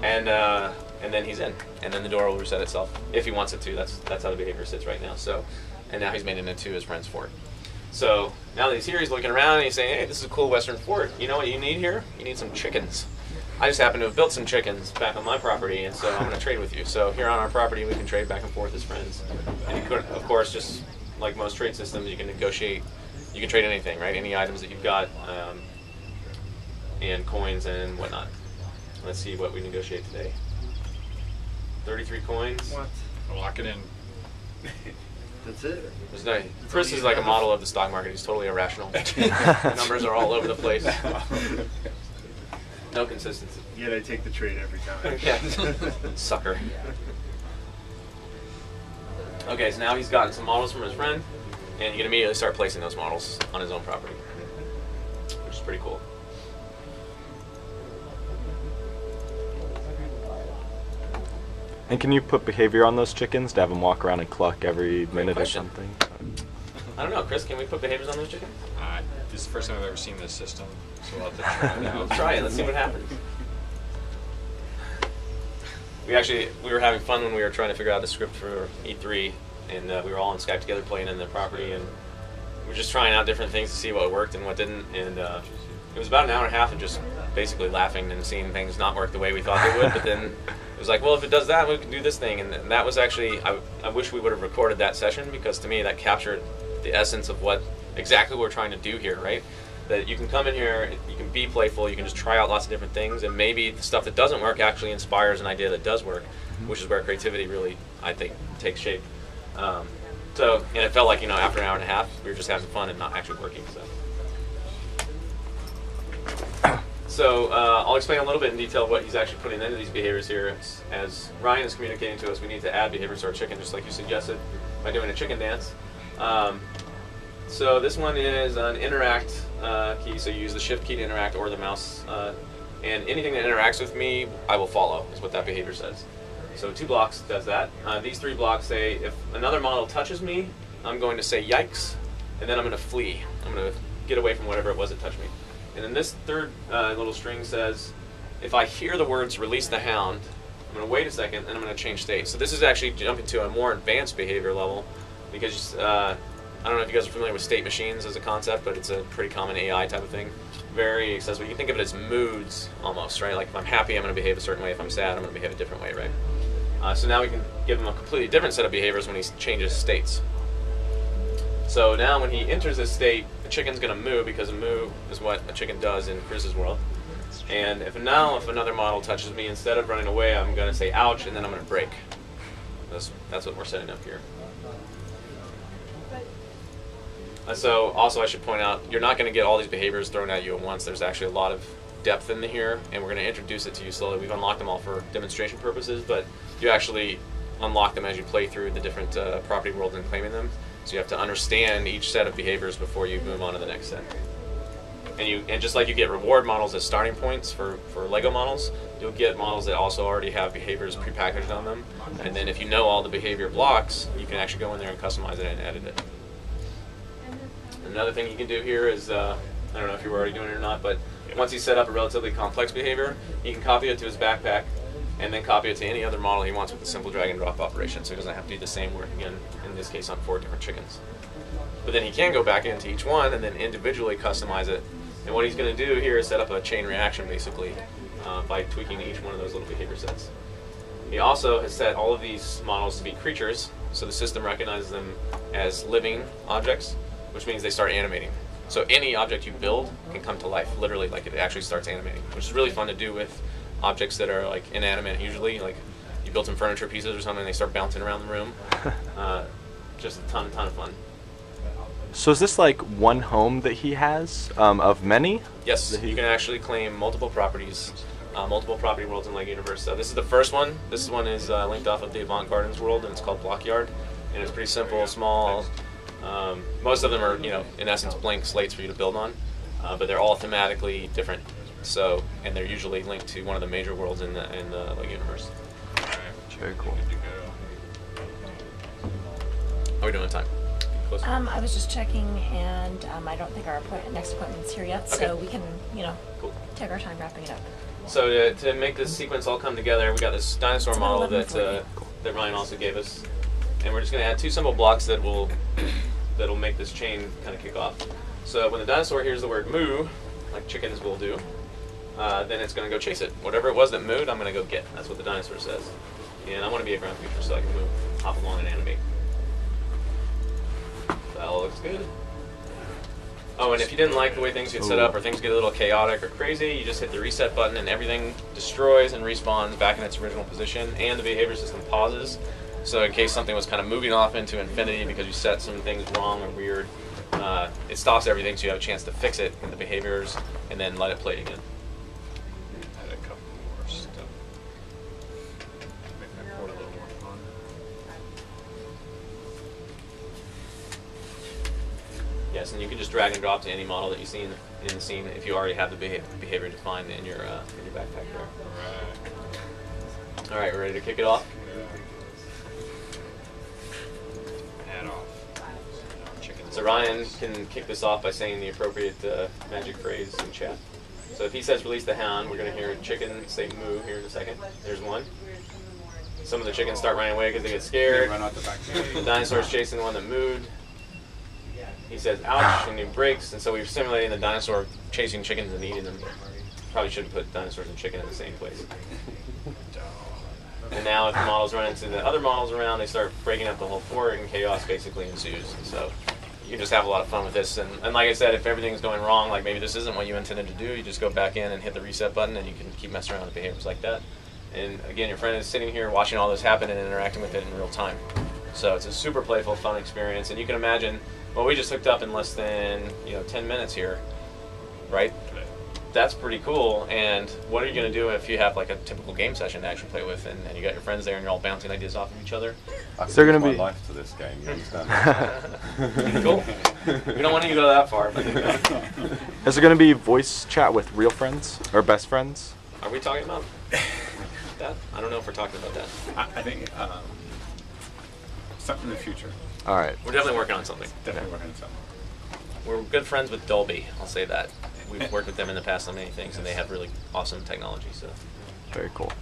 and then he's in, and then the door will reset itself if he wants it to. That's how the behavior sits right now. So, and now he's made it into his friend's fort. So now that he's here, he's looking around and he's saying, "Hey, this is a cool Western fort. You know what you need here? You need some chickens. I just happen to have built some chickens back on my property, and so I'm going to trade with you. So here on our property, we can trade back and forth as friends. And you could, of course, just like most trade systems, you can negotiate. You can trade anything, right? Any items that you've got, and coins and whatnot. Let's see what we negotiate today. 33 coins. What? Lock it in. That's it? There's no, Chris is like a model of the stock market. He's totally irrational. Numbers are all over the place. No consistency. Yet I take the trade every time. Yeah. Sucker. Okay, so now he's gotten some models from his friend, and he can immediately start placing those models on his own property, which is pretty cool. And can you put behavior on those chickens to have them walk around and cluck every minute or question. something? I don't know, Chris, can we put behaviors on those chickens? This is the first time I've ever seen this system, so we'll have to try it out. Try it, let's see what happens. We were having fun when we were trying to figure out the script for E3, and we were all on Skype together playing in the property, and we were just trying out different things to see what worked and what didn't, and it was about an hour and a half of just basically laughing and seeing things not work the way we thought they would, but then it was like, well, if it does that, we can do this thing, and that was actually, I wish we would have recorded that session, because to me that captured the essence of what exactly what we're trying to do here, right? That you can come in here, you can be playful, you can just try out lots of different things, and maybe the stuff that doesn't work actually inspires an idea that does work, which is where creativity really, I think, takes shape. And it felt like, after an hour and a half, we were just having fun and not actually working. So I'll explain a little bit in detail what he's actually putting into these behaviors here. As Ryan is communicating to us, we need to add behaviors to our chicken, just like you suggested, by doing a chicken dance. So this one is an interact key, so you use the shift key to interact or the mouse, and anything that interacts with me, I will follow, is what that behavior says. So 2 blocks does that. These 3 blocks say, if another model touches me, I'm going to say yikes, and then I'm going to flee. I'm going to get away from whatever it was that touched me. And then this 3rd little string says, if I hear the words release the hound, I'm going to wait a second, and I'm going to change state. So this is actually jumping to a more advanced behavior level, because I don't know if you guys are familiar with state machines as a concept, but it's a pretty common AI type of thing. Very accessible. You can think of it as moods almost, right? Like if I'm happy, I'm going to behave a certain way. If I'm sad, I'm going to behave a different way, right? So now we can give him a completely different set of behaviors when he changes states. So now when he enters this state, the chicken's going to moo, because a moo is what a chicken does in Chris's world. And if another model touches me, instead of running away, I'm going to say ouch, and then I'm going to break. That's what we're setting up here. So also I should point out, you're not going to get all these behaviors thrown at you at once. There's actually a lot of depth in here, and we're going to introduce it to you slowly. We've unlocked them all for demonstration purposes, but you actually unlock them as you play through the different property worlds and claiming them. So you have to understand each set of behaviors before you move on to the next set. And just like you get reward models as starting points for Lego models, you'll get models that also already have behaviors prepackaged on them. And then if you know all the behavior blocks, you can actually go in there and customize it and edit it. Another thing you can do here is, I don't know if you were already doing it or not, but once he's set up a relatively complex behavior, he can copy it to his backpack and then copy it to any other model he wants with a simple drag and drop operation, so he doesn't have to do the same work again, in this case on 4 different chickens. But then he can go back into each one and then individually customize it. And what he's going to do here is set up a chain reaction, basically, by tweaking each one of those little behavior sets. He also has set all of these models to be creatures, so the system recognizes them as living objects, which means they start animating. So any object you build can come to life, literally, like it actually starts animating, which is really fun to do with objects that are like inanimate usually. Like you build some furniture pieces or something and they start bouncing around the room. Just a ton of fun. So is this like one home that he has of many? Yes, you can actually claim multiple properties, multiple property worlds in LEGO Universe. So this is the first one. This one is linked off of the Avant Gardens world, and it's called Blockyard. And it's pretty simple, small. Most of them are, in essence, blank slates for you to build on, but they're all thematically different. So, and they're usually linked to one of the major worlds in the LEGO Universe. Very cool. How are we doing on time? Close? I was just checking, and I don't think our next appointment's here yet, so Okay. we can, Cool. take our time wrapping it up. So to make this sequence all come together, we got this dinosaur model that that Ryan also gave us, and we're just going to add 2 symbol blocks that'll make this chain kind of kick off. So when the dinosaur hears the word moo, like chickens will do, then it's going to go chase it. Whatever it was that mooed, I'm going to go get. That's what the dinosaur says. And I want to be a ground creature so I can move, hop along and animate. That all looks good. Oh, and if you didn't like the way things get set up, or things get a little chaotic or crazy, you just hit the reset button and everything destroys and respawns back in its original position, and the behavior system pauses. So in case something was kind of moving off into infinity because you set some things wrong or weird, it stops everything so you have a chance to fix it in the behaviors and then let it play again. Add a couple more stuff. Make that port a little more fun. Yes, and you can just drag and drop to any model that you see in the scene if you already have the behavior defined in your backpack there. Alright. All right, we're ready to kick it off. Add off. Chickens. So Ryan can kick this off by saying the appropriate magic phrase in chat. So if he says release the hound, we're going to hear chicken say moo here in a second. There's one. Some of the chickens start running away because they get scared. Run out the back. The dinosaur's chasing the one that mooed. He says ouch and he breaks, and so we're simulating the dinosaur chasing chickens and eating them. Probably shouldn't put dinosaurs and chicken in the same place. And now if the models run into the other models around, they start breaking up the whole fort and chaos basically ensues. And so you can just have a lot of fun with this. And like I said, if everything's going wrong, like maybe this isn't what you intended to do, you just go back in and hit the reset button and you can keep messing around with behaviors like that. And again, your friend is sitting here watching all this happen and interacting with it in real time. So it's a super playful, fun experience. And you can imagine, well, we just hooked up in less than 10 minutes here, right? That's pretty cool. And what are you going to do if you have like a typical game session to actually play with, and you got your friends there and you're all bouncing ideas off of each other? I've So they're given gonna my be- life to this game, you understand? Cool. We don't want you to go that far. But Is there going to be voice chat with real friends or best friends? are we talking about that? I don't know if we're talking about that. I think something in the future. All right. We're definitely working on something. Definitely working on something. We're good friends with Dolby. I'll say that. We've worked with them in the past on many things, and they have really awesome technology. So. Very cool.